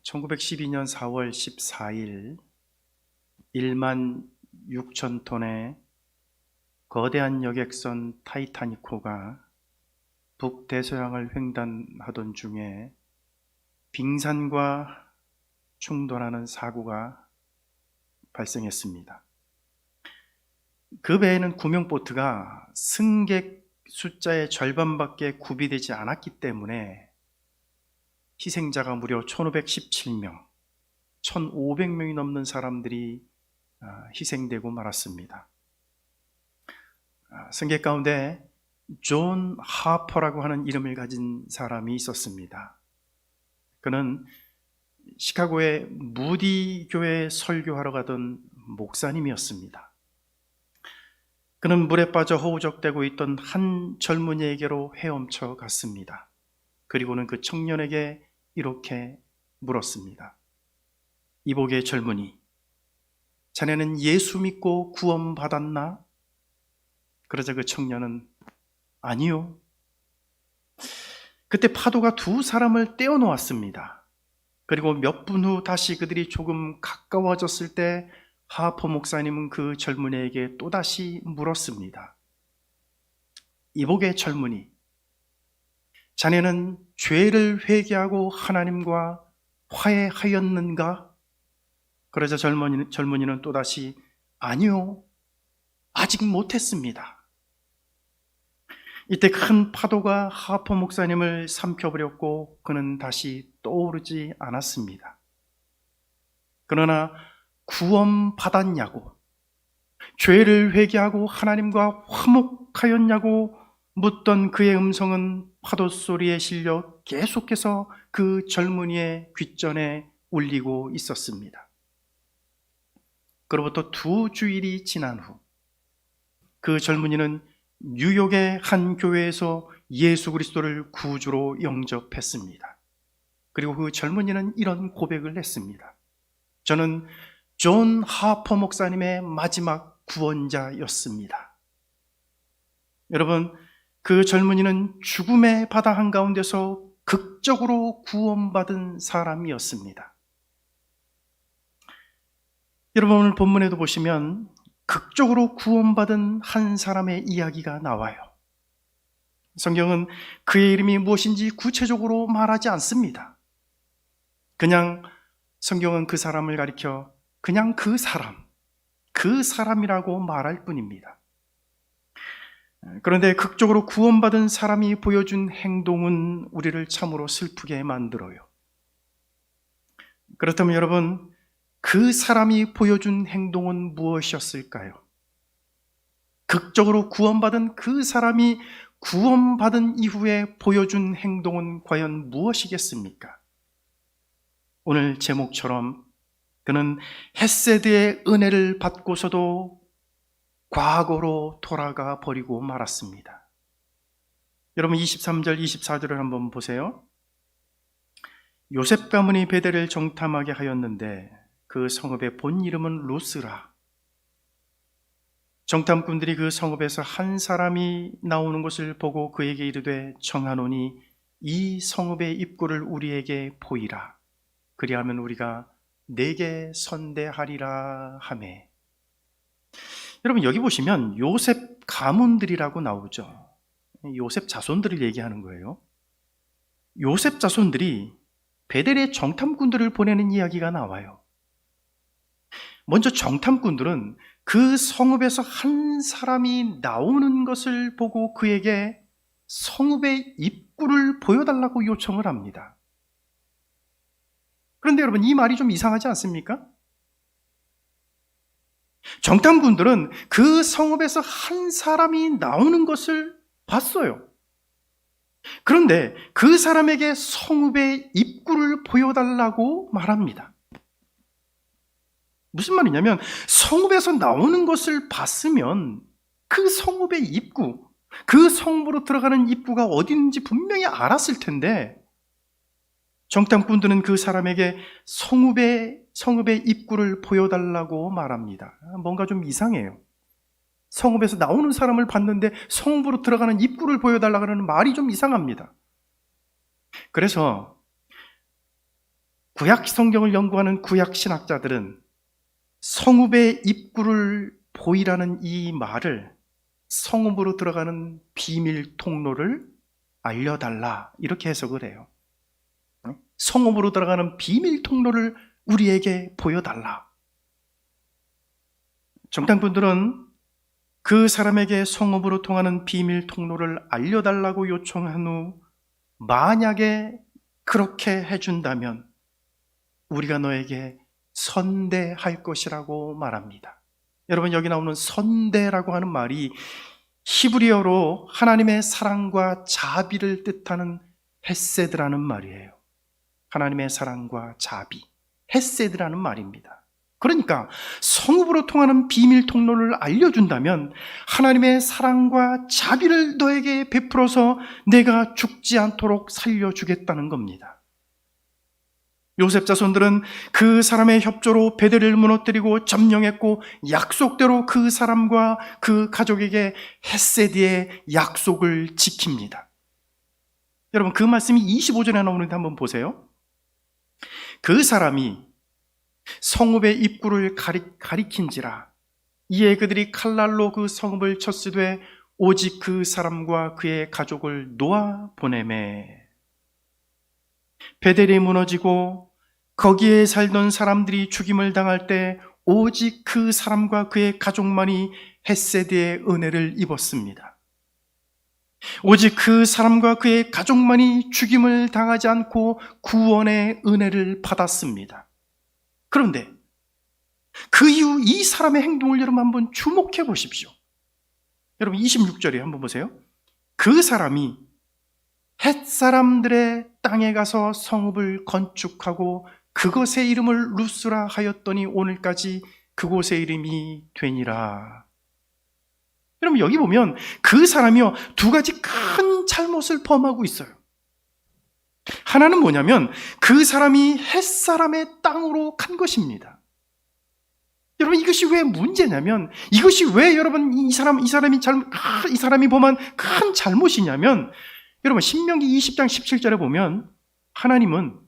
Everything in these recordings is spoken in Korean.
1912년 4월 14일 1만 6천 톤의 거대한 여객선 타이타니코가 북대서양을 횡단하던 중에 빙산과 충돌하는 사고가 발생했습니다. 그 배에는 구명보트가 승객 숫자의 절반밖에 구비되지 않았기 때문에 희생자가 무려 1517명, 1500명이 넘는 사람들이 희생되고 말았습니다. 승객 가운데 존 하퍼라고 하는 이름을 가진 사람이 있었습니다. 그는 시카고의 무디 교회에 설교하러 가던 목사님이었습니다. 그는 물에 빠져 허우적대고 있던 한 젊은이에게로 헤엄쳐 갔습니다. 그리고는 그 청년에게 이렇게 물었습니다. 이복의 젊은이, 자네는 예수 믿고 구원받았나? 그러자 그 청년은 아니요. 그때 파도가 두 사람을 떼어놓았습니다. 그리고 몇 분 후 다시 그들이 조금 가까워졌을 때 하퍼 목사님은 그 젊은이에게 또다시 물었습니다. 이복의 젊은이, 자네는 죄를 회개하고 하나님과 화해하였는가? 그러자 젊은이는 또다시 아니요, 아직 못했습니다. 이때 큰 파도가 하퍼 목사님을 삼켜버렸고 그는 다시 떠오르지 않았습니다. 그러나 구원받았냐고, 죄를 회개하고 하나님과 화목하였냐고 묻던 그의 음성은 파도 소리에 실려 계속해서 그 젊은이의 귓전에 울리고 있었습니다. 그로부터 2주일이 지난 후 그 젊은이는 뉴욕의 한 교회에서 예수 그리스도를 구주로 영접했습니다. 그리고 그 젊은이는 이런 고백을 했습니다. 저는 존 하퍼 목사님의 마지막 구원자였습니다. 여러분, 그 젊은이는 죽음의 바다 한가운데서 극적으로 구원받은 사람이었습니다. 여러분, 오늘 본문에도 보시면 극적으로 구원받은 한 사람의 이야기가 나와요. 성경은 그의 이름이 무엇인지 구체적으로 말하지 않습니다. 그냥 성경은 그 사람을 가리켜 그냥 그 사람이라고 말할 뿐입니다. 그런데 극적으로 구원받은 사람이 보여준 행동은 우리를 참으로 슬프게 만들어요. 그렇다면 여러분, 그 사람이 보여준 행동은 무엇이었을까요? 극적으로 구원받은 그 사람이 구원받은 이후에 보여준 행동은 과연 무엇이겠습니까? 오늘 제목처럼 그는 헤세드의 은혜를 받고서도 과거로 돌아가 버리고 말았습니다. 여러분 23절, 24절을 한번 보세요. 요셉 가문이 베델을 정탐하게 하였는데 그 성읍의 본 이름은 루스라. 정탐꾼들이 그 성읍에서 한 사람이 나오는 것을 보고 그에게 이르되 청하노니 이 성읍의 입구를 우리에게 보이라. 그리하면 우리가 내게 선대하리라 하매. 여러분 여기 보시면 요셉 가문들이라고 나오죠. 요셉 자손들을 얘기하는 거예요. 요셉 자손들이 베델의 정탐꾼들을 보내는 이야기가 나와요. 먼저 정탐꾼들은 그 성읍에서 한 사람이 나오는 것을 보고 그에게 성읍의 입구를 보여달라고 요청을 합니다. 그런데 여러분 이 말이 좀 이상하지 않습니까? 정탐꾼들은 그 성읍에서 한 사람이 나오는 것을 봤어요. 그런데 그 사람에게 성읍의 입구를 보여달라고 말합니다. 무슨 말이냐면 성읍에서 나오는 것을 봤으면 그 성읍의 입구, 그 성읍으로 들어가는 입구가 어디 있는지 분명히 알았을 텐데 정탐꾼들은 그 사람에게 성읍의 입구를 보여달라고 말합니다. 뭔가 좀 이상해요. 성읍에서 나오는 사람을 봤는데 성읍으로 들어가는 입구를 보여달라고 하는 말이 좀 이상합니다. 그래서 구약 성경을 연구하는 구약 신학자들은 성읍의 입구를 보이라는 이 말을 성읍으로 들어가는 비밀 통로를 알려달라 이렇게 해석을 해요. 성읍으로 들어가는 비밀 통로를 우리에게 보여달라. 정탐꾼들은 그 사람에게 성읍으로 통하는 비밀 통로를 알려달라고 요청한 후 만약에 그렇게 해준다면 우리가 너에게 선대할 것이라고 말합니다. 여러분, 여기 나오는 선대라고 하는 말이 히브리어로 하나님의 사랑과 자비를 뜻하는 헤세드라는 말이에요. 하나님의 사랑과 자비, 헤세드라는 말입니다. 그러니까 성읍으로 통하는 비밀 통로를 알려준다면 하나님의 사랑과 자비를 너에게 베풀어서 내가 죽지 않도록 살려주겠다는 겁니다. 요셉 자손들은 그 사람의 협조로 베델을 무너뜨리고 점령했고 약속대로 그 사람과 그 가족에게 헤세드의 약속을 지킵니다. 여러분, 그 말씀이 25절에 나오는데 한번 보세요. 그 사람이 성읍의 입구를 가리킨지라 이에 그들이 칼날로 그 성읍을 쳤으되 오직 그 사람과 그의 가족을 놓아 보내매. 베델이 무너지고 거기에 살던 사람들이 죽임을 당할 때 오직 그 사람과 그의 가족만이 헤세드의 은혜를 입었습니다. 오직 그 사람과 그의 가족만이 죽임을 당하지 않고 구원의 은혜를 받았습니다. 그런데 그 이후 이 사람의 행동을 여러분 한번 주목해 보십시오. 여러분 26절에 한번 보세요. 그 사람이 헷사람들의 땅에 가서 성읍을 건축하고 그것의 이름을 루스라 하였더니 오늘까지 그곳의 이름이 되니라. 여러분, 여기 보면 그 사람이요, 두 가지 큰 잘못을 범하고 있어요. 하나는 뭐냐면 그 사람이 헷사람의 땅으로 간 것입니다. 여러분, 이것이 왜 문제냐면, 이것이 왜 여러분 이 사람이 범한 큰 잘못이냐면, 여러분 신명기 20장 17절에 보면 하나님은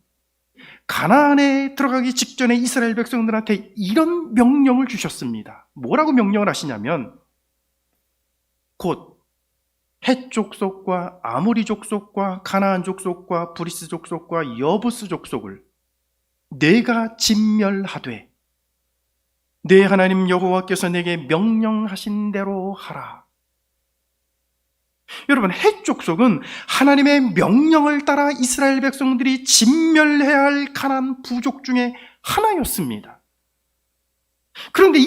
가나안에 들어가기 직전에 이스라엘 백성들한테 이런 명령을 주셨습니다. 뭐라고 명령을 하시냐면, 곧 헷 족속과 아모리 족속과 가나안 족속과 브리스 족속과 여부스 족속을 내가 진멸하되 내 하나님 여호와께서 내게 명령하신 대로 하라. 여러분, 헷 족속은 하나님의 명령을 따라 이스라엘 백성들이 진멸해야 할 가나안 부족 중에 하나였습니다. 그런데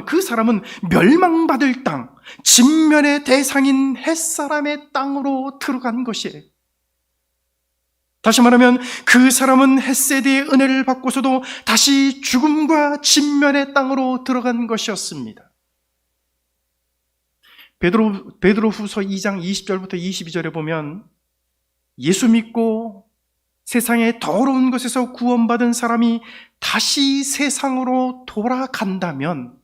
그 사람은 멸망받을 땅, 진멸의 대상인 헷사람의 땅으로 들어간 것이에요. 다시 말하면 그 사람은 헤세드의 은혜를 받고서도 다시 죽음과 진멸의 땅으로 들어간 것이었습니다. 베드로후서 2장 20절부터 22절에 보면 예수 믿고 세상의 더러운 것에서 구원받은 사람이 다시 세상으로 돌아간다면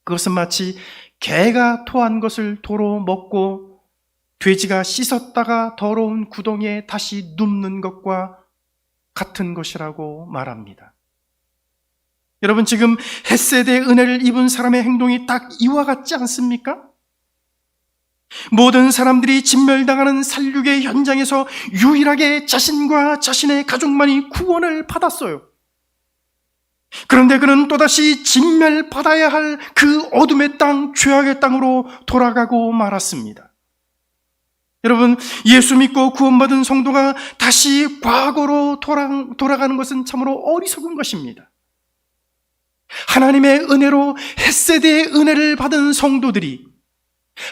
그것은 마치 개가 토한 것을 도로 먹고 돼지가 씻었다가 더러운 구덩이에 다시 눕는 것과 같은 것이라고 말합니다. 여러분, 지금 헤세드의 은혜를 입은 사람의 행동이 딱 이와 같지 않습니까? 모든 사람들이 진멸당하는 살육의 현장에서 유일하게 자신과 자신의 가족만이 구원을 받았어요. 그런데 그는 또다시 진멸받아야 할 그 어둠의 땅, 죄악의 땅으로 돌아가고 말았습니다. 여러분, 예수 믿고 구원받은 성도가 다시 과거로 돌아가는 것은 참으로 어리석은 것입니다. 하나님의 은혜로 헤세드의 은혜를 받은 성도들이,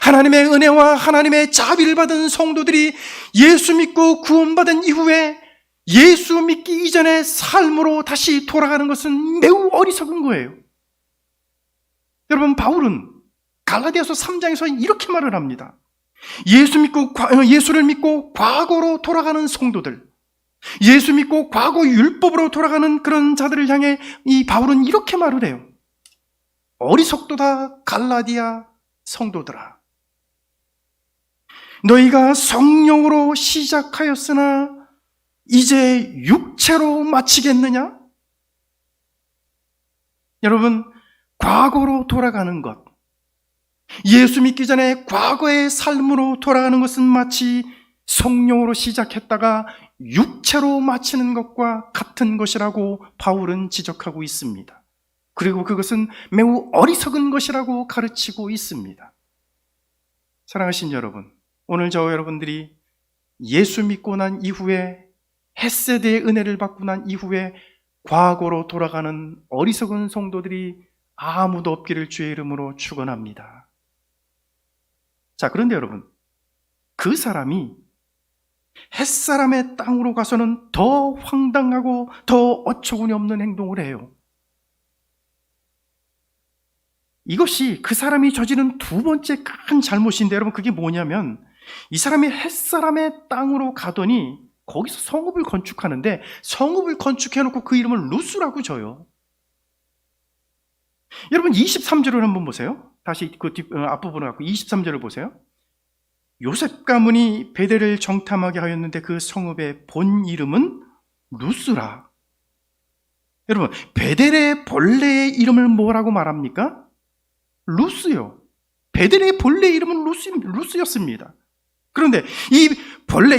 하나님의 은혜와 하나님의 자비를 받은 성도들이 예수 믿고 구원받은 이후에 예수 믿기 이전의 삶으로 다시 돌아가는 것은 매우 어리석은 거예요. 여러분, 바울은 갈라디아서 3장에서 이렇게 말을 합니다. 예수를 믿고 과거로 돌아가는 성도들, 예수 믿고 과거 율법으로 돌아가는 그런 자들을 향해 이 바울은 이렇게 말을 해요. 어리석도다 갈라디아 성도들아, 너희가 성령으로 시작하였으나 이제 육체로 마치겠느냐? 여러분, 과거로 돌아가는 것, 예수 믿기 전에 과거의 삶으로 돌아가는 것은 마치 성령으로 시작했다가 육체로 마치는 것과 같은 것이라고 바울은 지적하고 있습니다. 그리고 그것은 매우 어리석은 것이라고 가르치고 있습니다. 사랑하신 여러분, 오늘 저와 여러분들이 예수 믿고 난 이후에, 헷세대의 은혜를 받고 난 이후에 과거로 돌아가는 어리석은 성도들이 아무도 없기를 주의 이름으로 축원합니다. 자, 그런데 여러분, 그 사람이 햇사람의 땅으로 가서는 더 황당하고 더 어처구니 없는 행동을 해요. 이것이 그 사람이 저지른 두 번째 큰 잘못인데, 여러분, 그게 뭐냐면 이 사람이 햇사람의 땅으로 가더니 거기서 성읍을 건축하는데, 성읍을 건축해놓고 그 이름을 루스라고 줘요. 여러분, 23절을 한번 보세요. 다시 그 앞부분을 갖고 23절을 보세요. 요셉 가문이 베델을 정탐하게 하였는데 그 성읍의 본 이름은 루스라. 여러분, 베델의 본래의 이름을 뭐라고 말합니까? 루스요. 베델의 본래 이름은 루스였습니다. 그런데 이 본래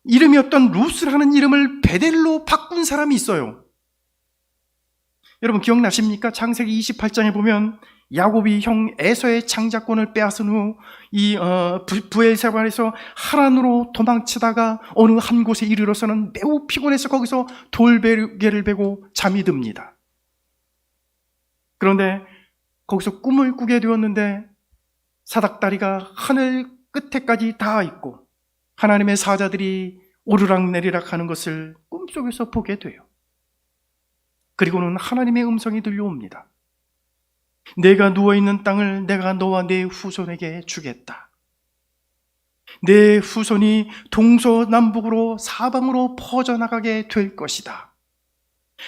이름이었던 루스라는 이름을 베델로 바꾼 사람이 있어요. 여러분, 기억나십니까? 창세기 28장에 보면 야곱이 형 에서의 장자권을 빼앗은 후 이 브엘세바에서 하란으로 도망치다가 어느 한 곳에 이르러서는 매우 피곤해서 거기서 돌베개를 베고 잠이 듭니다. 그런데 거기서 꿈을 꾸게 되었는데 사닥다리가 하늘 끝에까지 닿아 있고 하나님의 사자들이 오르락내리락 하는 것을 꿈속에서 보게 돼요. 그리고는 하나님의 음성이 들려옵니다. 내가 누워있는 땅을 내가 너와 내 후손에게 주겠다. 내 후손이 동서남북으로 사방으로 퍼져나가게 될 것이다.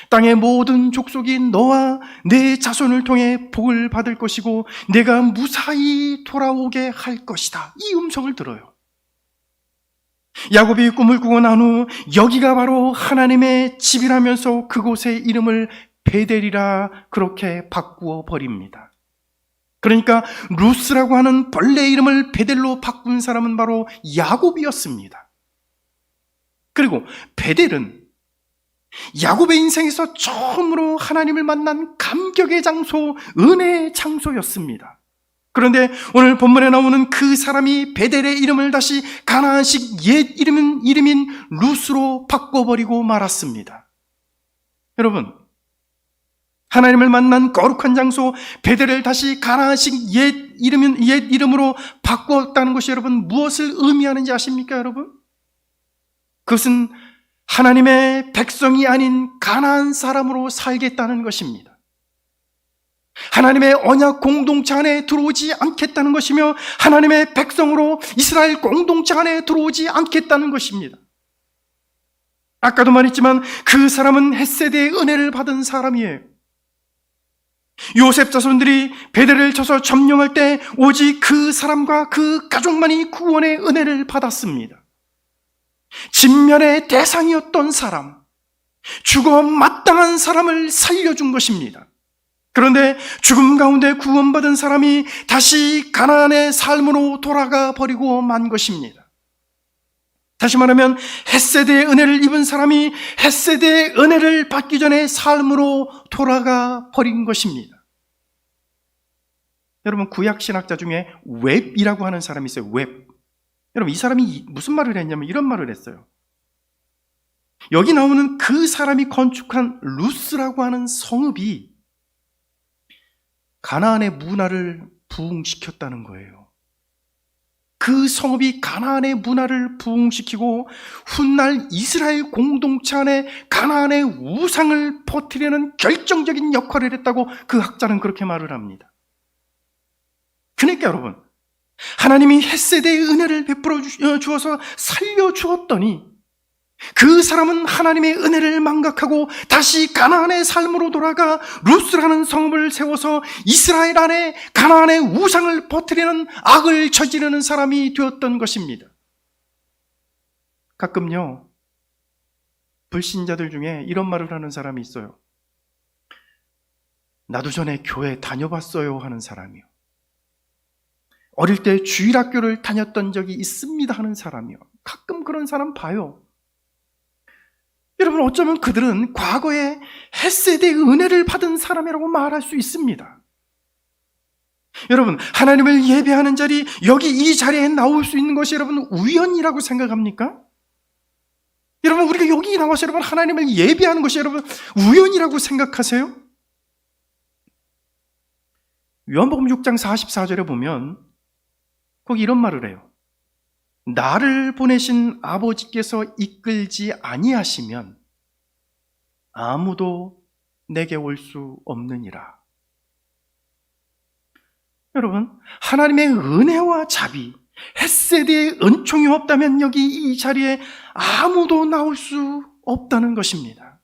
땅의 모든 족속이 너와 내 자손을 통해 복을 받을 것이고 내가 무사히 돌아오게 할 것이다. 이 음성을 들어요. 야곱이 꿈을 꾸고 난 후 여기가 바로 하나님의 집이라면서 그곳의 이름을 베델이라 그렇게 바꾸어 버립니다. 그러니까 루스라고 하는 벌레 이름을 베델로 바꾼 사람은 바로 야곱이었습니다. 그리고 베델은 야곱의 인생에서 처음으로 하나님을 만난 감격의 장소, 은혜의 장소였습니다. 그런데 오늘 본문에 나오는 그 사람이 베델의 이름을 다시 가나안식 옛 이름인 루스로 바꿔버리고 말았습니다. 여러분, 하나님을 만난 거룩한 장소 베델을 다시 가나안식 옛 이름으로 바꾸었다는 것이 여러분 무엇을 의미하는지 아십니까, 여러분? 그것은 하나님의 백성이 아닌 가나안 사람으로 살겠다는 것입니다. 하나님의 언약 공동체 안에 들어오지 않겠다는 것이며 하나님의 백성으로 이스라엘 공동체 안에 들어오지 않겠다는 것입니다. 아까도 말했지만 그 사람은 헷세대의 은혜를 받은 사람이에요. 요셉 자손들이 베델을 쳐서 점령할 때 오직 그 사람과 그 가족만이 구원의 은혜를 받았습니다. 진멸의 대상이었던 사람, 죽어 마땅한 사람을 살려준 것입니다. 그런데 죽음 가운데 구원받은 사람이 다시 가나안의 삶으로 돌아가 버리고 만 것입니다. 다시 말하면 헷세대의 은혜를 입은 사람이 헷세대의 은혜를 받기 전에 삶으로 돌아가 버린 것입니다. 여러분, 구약 신학자 중에 웹이라고 하는 사람이 있어요. 웹. 여러분, 이 사람이 무슨 말을 했냐면 이런 말을 했어요. 여기 나오는 그 사람이 건축한 루스라고 하는 성읍이 가나안의 문화를 부흥시켰다는 거예요. 그 성읍이 가나안의 문화를 부흥시키고 훗날 이스라엘 공동체 안에 가나안의 우상을 퍼뜨리는 결정적인 역할을 했다고 그 학자는 그렇게 말을 합니다. 그러니까 여러분, 하나님이 헷세대의 은혜를 베풀어 주어서 살려주었더니 그 사람은 하나님의 은혜를 망각하고 다시 가나안의 삶으로 돌아가 루스라는 성읍을 세워서 이스라엘 안에 가나안의 우상을 퍼뜨리는 악을 저지르는 사람이 되었던 것입니다. 가끔요, 불신자들 중에 이런 말을 하는 사람이 있어요. 나도 전에 교회 다녀봤어요 하는 사람이요. 어릴 때 주일학교를 다녔던 적이 있습니다 하는 사람이요. 가끔 그런 사람 봐요. 여러분, 어쩌면 그들은 과거에 헷세대의 은혜를 받은 사람이라고 말할 수 있습니다. 여러분, 하나님을 예배하는 자리, 여기 이 자리에 나올 수 있는 것이 여러분 우연이라고 생각합니까? 여러분, 우리가 여기 나와서 여러분 하나님을 예배하는 것이 여러분 우연이라고 생각하세요? 요한복음 6장 44절에 보면 거기 이런 말을 해요. 나를 보내신 아버지께서 이끌지 아니하시면 아무도 내게 올 수 없느니라. 여러분, 하나님의 은혜와 자비, 헷세대의 은총이 없다면 여기 이 자리에 아무도 나올 수 없다는 것입니다.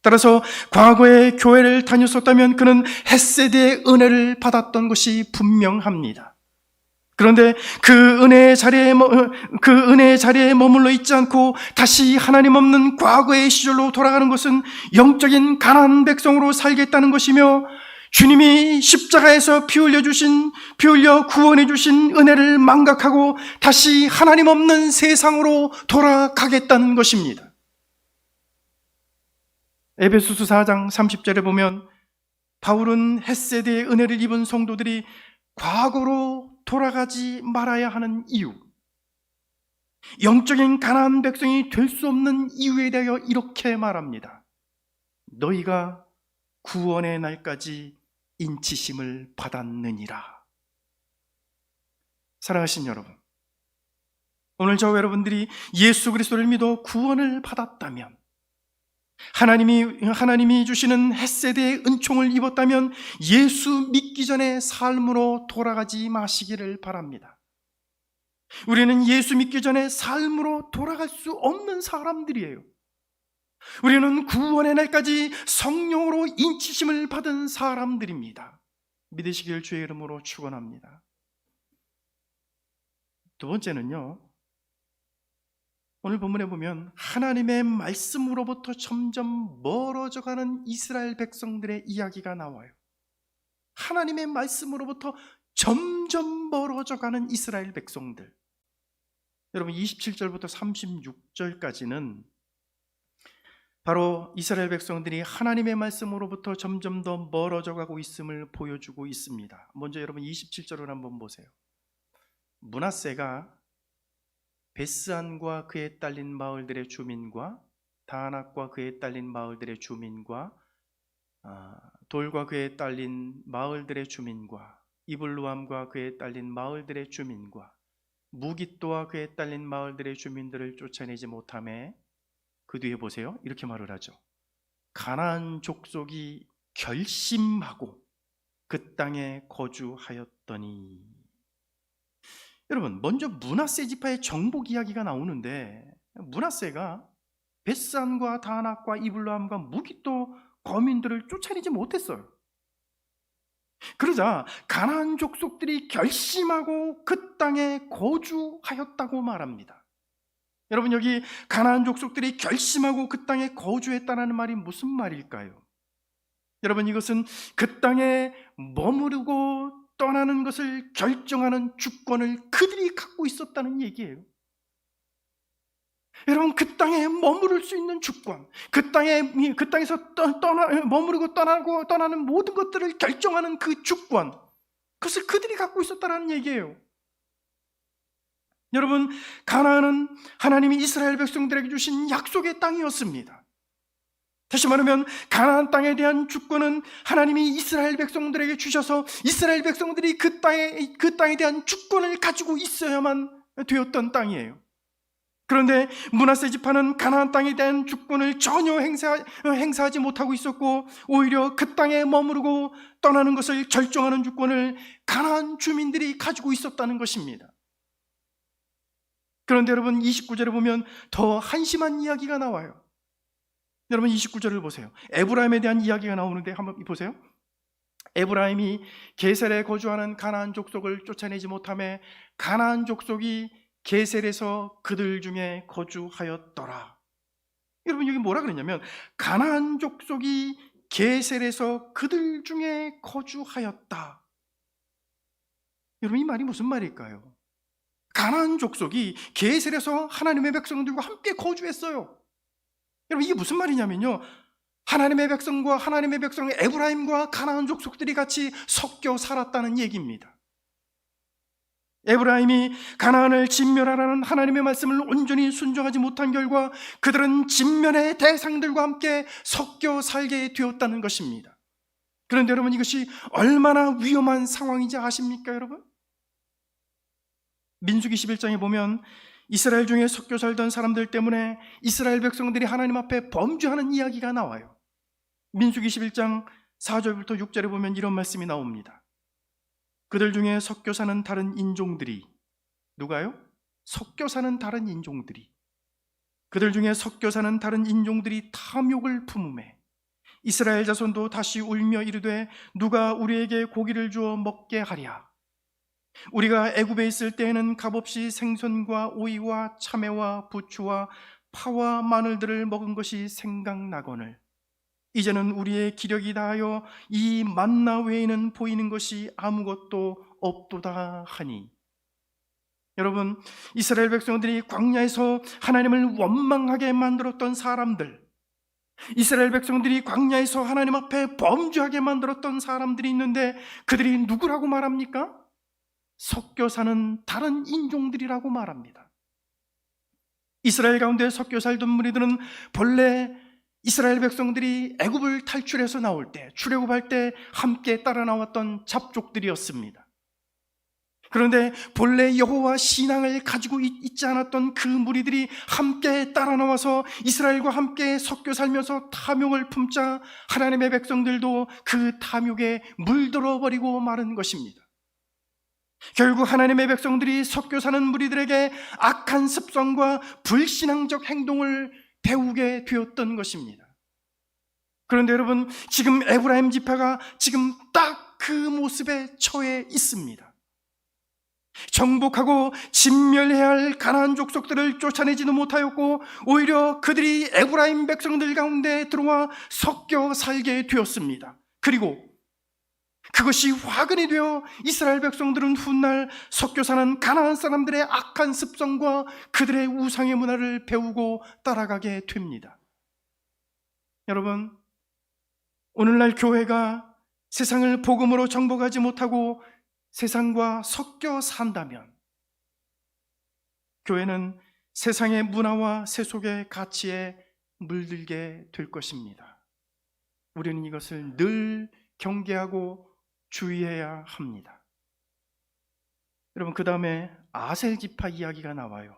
따라서 과거에 교회를 다녔었다면 그는 헷세대의 은혜를 받았던 것이 분명합니다. 그런데 그 은혜의 자리에 머물러 있지 않고 다시 하나님 없는 과거의 시절로 돌아가는 것은 영적인 가난한 백성으로 살겠다는 것이며, 주님이 십자가에서 피 흘려 구원해 주신 은혜를 망각하고 다시 하나님 없는 세상으로 돌아가겠다는 것입니다. 에베소서 4장 30절에 보면 바울은 헷세대의 은혜를 입은 성도들이 과거로 돌아가지 말아야 하는 이유, 영적인 가난한 백성이 될 수 없는 이유에 대하여 이렇게 말합니다. 너희가 구원의 날까지 인치심을 받았느니라. 사랑하신 여러분, 오늘 저와 여러분들이 예수 그리스도를 믿어 구원을 받았다면, 하나님이 주시는 헷세대의 은총을 입었다면 예수 믿기 전에 삶으로 돌아가지 마시기를 바랍니다. 우리는 예수 믿기 전에 삶으로 돌아갈 수 없는 사람들이에요. 우리는 구원의 날까지 성령으로 인치심을 받은 사람들입니다. 믿으시길 주의 이름으로 축원합니다. 두 번째는요, 오늘 본문에 보면 하나님의 말씀으로부터 점점 멀어져가는 이스라엘 백성들의 이야기가 나와요. 하나님의 말씀으로부터 점점 멀어져가는 이스라엘 백성들. 여러분, 27절부터 36절까지는 바로 이스라엘 백성들이 하나님의 말씀으로부터 점점 더 멀어져가고 있음을 보여주고 있습니다. 먼저 여러분 27절을 한번 보세요. 므낫세가 베스안과 그에 딸린 마을들의 주민과 다낙과 그에 딸린 마을들의 주민과 돌과 그에 딸린 마을들의 주민과 이블루함과 그에 딸린 마을들의 주민과 무깃도와 그에 딸린 마을들의 주민들을 쫓아내지 못하매, 그 뒤에 보세요. 이렇게 말을 하죠. 가나안 족속이 결심하고 그 땅에 거주하였더니. 여러분, 먼저 므낫세 지파의 정복 이야기가 나오는데, 므낫세가 베스안과 다낙과 이블루함과 무깃도 거민들을 쫓아내지 못했어요. 그러자 가나안 족속들이 결심하고 그 땅에 거주하였다고 말합니다. 여러분, 여기 가나안 족속들이 결심하고 그 땅에 거주했다는 말이 무슨 말일까요? 여러분, 이것은 그 땅에 머무르고 떠나는 것을 결정하는 주권을 그들이 갖고 있었다는 얘기예요. 여러분, 그 땅에 머무를 수 있는 주권, 그 땅에서 머무르고 떠나는 모든 것들을 결정하는 그 주권, 그것을 그들이 갖고 있었다는 얘기예요. 여러분, 가나안은 하나님이 이스라엘 백성들에게 주신 약속의 땅이었습니다. 다시 말하면 가나안 땅에 대한 주권은 하나님이 이스라엘 백성들에게 주셔서 이스라엘 백성들이 그 땅에 대한 주권을 가지고 있어야만 되었던 땅이에요. 그런데 므낫세 지파는 가나안 땅에 대한 주권을 전혀 행사하지 못하고 있었고, 오히려 그 땅에 머무르고 떠나는 것을 결정하는 주권을 가나안 주민들이 가지고 있었다는 것입니다. 그런데 여러분, 29절에 보면 더 한심한 이야기가 나와요. 여러분, 29절을 보세요. 에브라임에 대한 이야기가 나오는데 한번 보세요. 에브라임이 게셀에 거주하는 가나안 족속을 쫓아내지 못하며 가나안 족속이 게셀에서 그들 중에 거주하였더라. 여러분 여기 뭐라 그랬냐면 가나안 족속이 게셀에서 그들 중에 거주하였다. 여러분 이 말이 무슨 말일까요? 가나안 족속이 게셀에서 하나님의 백성들과 함께 거주했어요. 여러분 이게 무슨 말이냐면요, 하나님의 백성과 하나님의 백성 에브라임과 가나안 족속들이 같이 섞여 살았다는 얘기입니다. 에브라임이 가나안을 진멸하라는 하나님의 말씀을 온전히 순종하지 못한 결과 그들은 진멸의 대상들과 함께 섞여 살게 되었다는 것입니다. 그런데 여러분 이것이 얼마나 위험한 상황인지 아십니까 여러분? 민수기 11장에 보면 이스라엘 중에 섞여 살던 사람들 때문에 이스라엘 백성들이 하나님 앞에 범죄하는 이야기가 나와요. 민수기 11장 4절부터 6절에 보면 이런 말씀이 나옵니다. 그들 중에 섞여 사는 다른 인종들이, 누가요? 섞여 사는 다른 인종들이, 그들 중에 섞여 사는 다른 인종들이 탐욕을 품음에 이스라엘 자손도 다시 울며 이르되 누가 우리에게 고기를 주어 먹게 하랴. 우리가 애굽에 있을 때에는 값없이 생선과 오이와 참외와 부추와 파와 마늘들을 먹은 것이 생각나거늘 이제는 우리의 기력이 다하여 이 만나 외에는 보이는 것이 아무것도 없도다 하니. 여러분, 이스라엘 백성들이 광야에서 하나님을 원망하게 만들었던 사람들, 이스라엘 백성들이 광야에서 하나님 앞에 범죄하게 만들었던 사람들이 있는데 그들이 누구라고 말합니까? 섞여 사는 다른 인종들이라고 말합니다. 이스라엘 가운데 섞여 살던 무리들은 본래 이스라엘 백성들이 애굽을 탈출해서 나올 때, 출애굽할 때 함께 따라 나왔던 잡족들이었습니다. 그런데 본래 여호와 신앙을 가지고 있지 않았던 그 무리들이 함께 따라 나와서 이스라엘과 함께 섞여 살면서 탐욕을 품자 하나님의 백성들도 그 탐욕에 물들어 버리고 마른 것입니다. 결국 하나님의 백성들이 섞여 사는 무리들에게 악한 습성과 불신앙적 행동을 배우게 되었던 것입니다. 그런데 여러분, 지금 에브라임 지파가 지금 딱 그 모습에 처해 있습니다. 정복하고 진멸해야 할 가나안 족속들을 쫓아내지도 못하였고 오히려 그들이 에브라임 백성들 가운데 들어와 섞여 살게 되었습니다. 그리고 그것이 화근이 되어 이스라엘 백성들은 훗날 섞여 사는 가나안 사람들의 악한 습성과 그들의 우상의 문화를 배우고 따라가게 됩니다. 여러분, 오늘날 교회가 세상을 복음으로 정복하지 못하고 세상과 섞여 산다면 교회는 세상의 문화와 세속의 가치에 물들게 될 것입니다. 우리는 이것을 늘 경계하고 주의해야 합니다. 여러분, 그 다음에 아셀 지파 이야기가 나와요.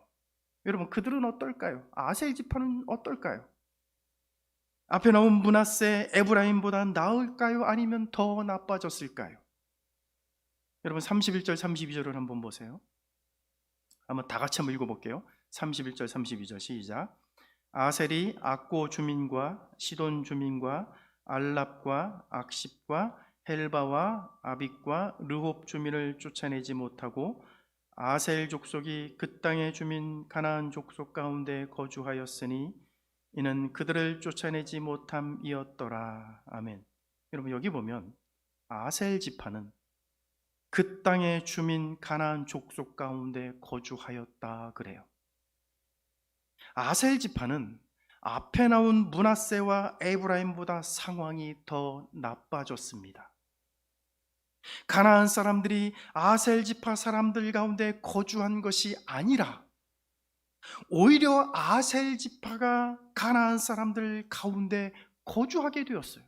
여러분, 그들은 어떨까요? 아셀 지파는 어떨까요? 앞에 나온 므낫세, 에브라임보다 나을까요? 아니면 더 나빠졌을까요? 여러분 31절 32절을 한번 보세요. 한번 다 같이 한번 읽어볼게요. 31절 32절 시작. 아셀이 악고 주민과 시돈 주민과 알랍과 악십과 헬바와 아빅과 르홉 주민을 쫓아내지 못하고 아셀 족속이 그 땅의 주민 가나안 족속 가운데 거주하였으니 이는 그들을 쫓아내지 못함이었더라. 아멘. 여러분, 여기 보면 아셀 지파는 그 땅의 주민 가나안 족속 가운데 거주하였다 그래요. 아셀 지파는 앞에 나온 므낫세와 에브라임보다 상황이 더 나빠졌습니다. 가나안 사람들이 아셀 지파 사람들 가운데 거주한 것이 아니라 오히려 아셀 지파가 가나안 사람들 가운데 거주하게 되었어요.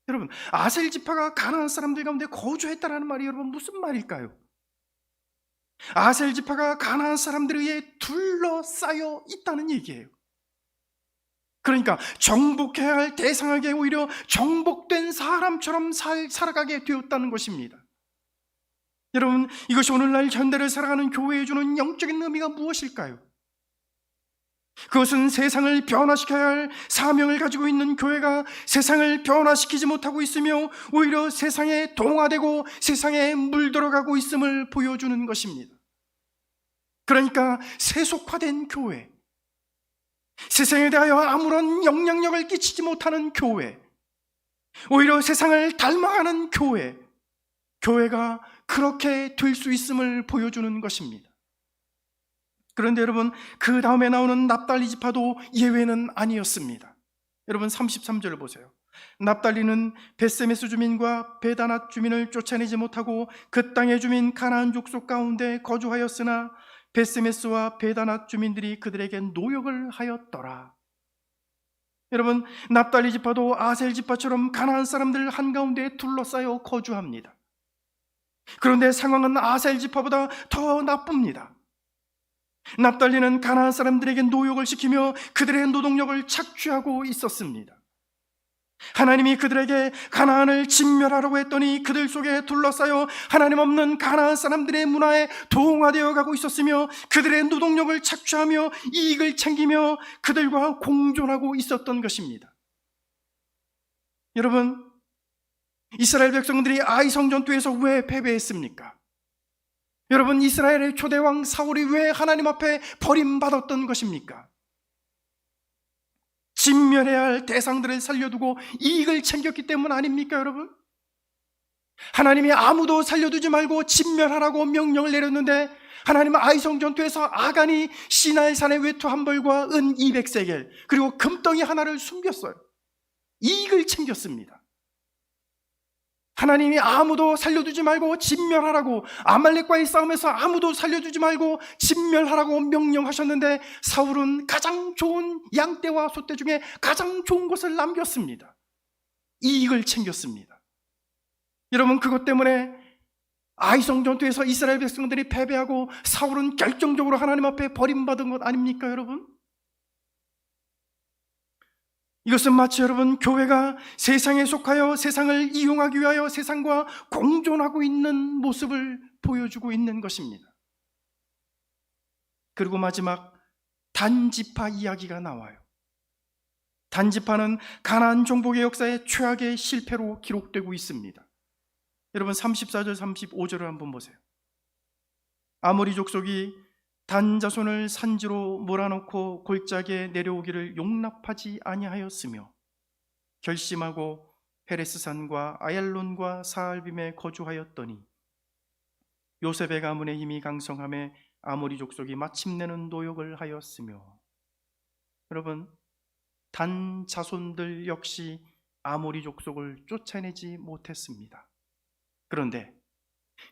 여러분, 아셀 지파가 가나안 사람들 가운데 거주했다는 말이 여러분 무슨 말일까요? 아셀 지파가 가나안 사람들에 의해 둘러싸여 있다는 얘기예요. 그러니까 정복해야 할 대상에게 오히려 정복된 사람처럼 살아가게 되었다는 것입니다. 여러분, 이것이 오늘날 현대를 살아가는 교회에 주는 영적인 의미가 무엇일까요? 그것은 세상을 변화시켜야 할 사명을 가지고 있는 교회가 세상을 변화시키지 못하고 있으며 오히려 세상에 동화되고 세상에 물들어가고 있음을 보여주는 것입니다. 그러니까 세속화된 교회, 세상에 대하여 아무런 영향력을 끼치지 못하는 교회, 오히려 세상을 닮아가는 교회가 그렇게 될 수 있음을 보여주는 것입니다. 그런데 여러분, 그 다음에 나오는 납달리 지파도 예외는 아니었습니다. 여러분 33절을 보세요. 납달리는 벳세메스 주민과 베다낫 주민을 쫓아내지 못하고 그 땅의 주민 가나안 족속 가운데 거주하였으나 벳세메스와 베다낫 주민들이 그들에게 노역을 하였더라. 여러분, 납달리 지파도 아셀 지파처럼 가나안 사람들 한가운데 둘러싸여 거주합니다. 그런데 상황은 아셀 지파보다 더 나쁩니다. 납달리는 가나안 사람들에게 노역을 시키며 그들의 노동력을 착취하고 있었습니다. 하나님이 그들에게 가나안을 진멸하라고 했더니 그들 속에 둘러싸여 하나님 없는 가나안 사람들의 문화에 동화되어 가고 있었으며 그들의 노동력을 착취하며 이익을 챙기며 그들과 공존하고 있었던 것입니다. 여러분, 이스라엘 백성들이 아이 성전투에서 왜 패배했습니까? 여러분, 이스라엘의 초대왕 사울이 왜 하나님 앞에 버림받았던 것입니까? 진멸해야 할 대상들을 살려두고 이익을 챙겼기 때문 아닙니까, 여러분? 하나님이 아무도 살려두지 말고 진멸하라고 명령을 내렸는데 하나님은 아이성 전투에서 아간이 시나이 산의 외투 한 벌과 은 200세겔 그리고 금덩이 하나를 숨겼어요. 이익을 챙겼습니다. 하나님이 아무도 살려두지 말고 진멸하라고, 아말렉과의 싸움에서 아무도 살려두지 말고 진멸하라고 명령하셨는데 사울은 가장 좋은 양떼와 소떼 중에 가장 좋은 것을 남겼습니다. 이익을 챙겼습니다. 여러분, 그것 때문에 아이성 전투에서 이스라엘 백성들이 패배하고 사울은 결정적으로 하나님 앞에 버림받은 것 아닙니까, 여러분? 이것은 마치 여러분, 교회가 세상에 속하여 세상을 이용하기 위하여 세상과 공존하고 있는 모습을 보여주고 있는 것입니다. 그리고 마지막 단지파 이야기가 나와요. 단지파는 가나안 정복의 역사의 최악의 실패로 기록되고 있습니다. 여러분 34절 35절을 한번 보세요. 아모리 족속이 단 자손을 산지로 몰아넣고 골짜기에 내려오기를 용납하지 아니하였으며 결심하고 페레스산과 아얄론과 사알빔에 거주하였더니 요셉의 가문의 힘이 강성함에 아모리 족속이 마침내는 노역을 하였으며. 여러분, 단 자손들 역시 아모리 족속을 쫓아내지 못했습니다. 그런데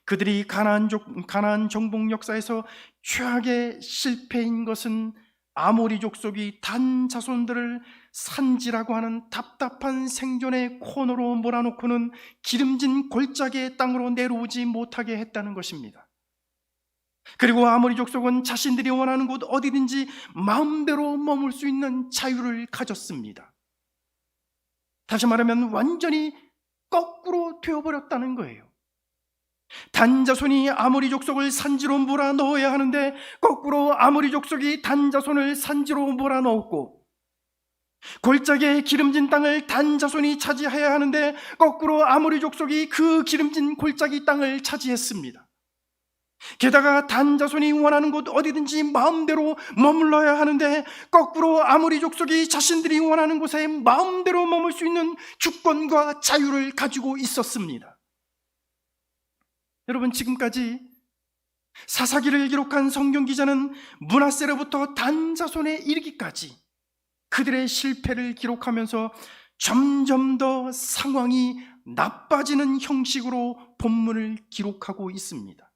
그들이 가나안 정복 역사에서 최악의 실패인 것은 아모리 족속이 단 자손들을 산지라고 하는 답답한 생존의 코너로 몰아놓고는 기름진 골짜기의 땅으로 내려오지 못하게 했다는 것입니다. 그리고 아모리 족속은 자신들이 원하는 곳 어디든지 마음대로 머물 수 있는 자유를 가졌습니다. 다시 말하면 완전히 거꾸로 되어버렸다는 거예요. 단자손이 아모리 족속을 산지로 몰아넣어야 하는데 거꾸로 아모리 족속이 단자손을 산지로 몰아넣었고, 골짜기의 기름진 땅을 단자손이 차지해야 하는데 거꾸로 아모리 족속이 그 기름진 골짜기 땅을 차지했습니다. 게다가 단자손이 원하는 곳 어디든지 마음대로 머물러야 하는데 거꾸로 아모리 족속이 자신들이 원하는 곳에 마음대로 머물 수 있는 주권과 자유를 가지고 있었습니다. 여러분, 지금까지 사사기를 기록한 성경 기자는 므낫세로부터 단자손에 이르기까지 그들의 실패를 기록하면서 점점 더 상황이 나빠지는 형식으로 본문을 기록하고 있습니다.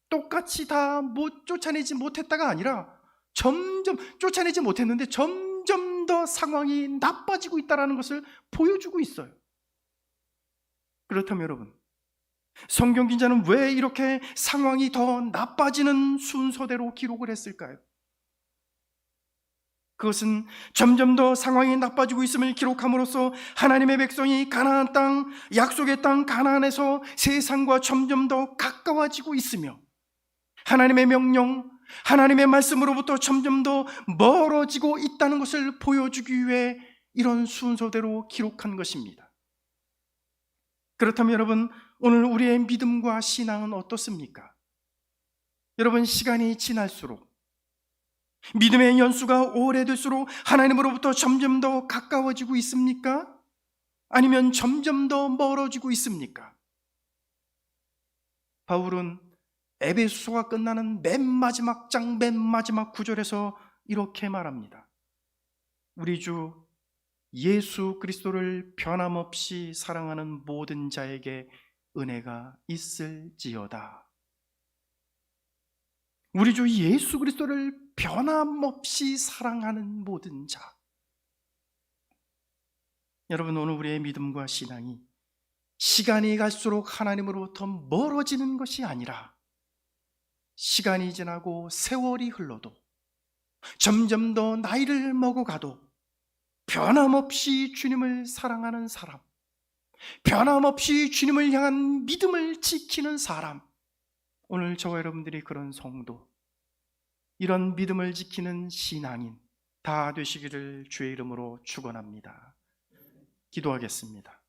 똑같이 다 쫓아내지 못했다가 아니라 쫓아내지 못했는데 점점 더 상황이 나빠지고 있다는 것을 보여주고 있어요. 그렇다면 여러분, 성경 기자는 왜 이렇게 상황이 더 나빠지는 순서대로 기록을 했을까요? 그것은 점점 더 상황이 나빠지고 있음을 기록함으로써 하나님의 백성이 가나안 땅, 약속의 땅 가나안에서 세상과 점점 더 가까워지고 있으며 하나님의 명령, 하나님의 말씀으로부터 점점 더 멀어지고 있다는 것을 보여주기 위해 이런 순서대로 기록한 것입니다. 그렇다면 여러분, 오늘 우리의 믿음과 신앙은 어떻습니까? 여러분, 시간이 지날수록 믿음의 연수가 오래될수록 하나님으로부터 점점 더 가까워지고 있습니까? 아니면 점점 더 멀어지고 있습니까? 바울은 에베소서가 끝나는 맨 마지막 장 맨 마지막 구절에서 이렇게 말합니다. 우리 주 예수 그리스도를 변함없이 사랑하는 모든 자에게 은혜가 있을지어다. 우리 주 예수 그리스도를 변함없이 사랑하는 모든 자. 여러분, 오늘 우리의 믿음과 신앙이 시간이 갈수록 하나님으로부터 멀어지는 것이 아니라 시간이 지나고 세월이 흘러도 점점 더 나이를 먹어가도 변함없이 주님을 사랑하는 사람, 변함없이 주님을 향한 믿음을 지키는 사람, 오늘 저와 여러분들이 그런 성도, 이런 믿음을 지키는 신앙인 다 되시기를 주의 이름으로 축원합니다. 기도하겠습니다.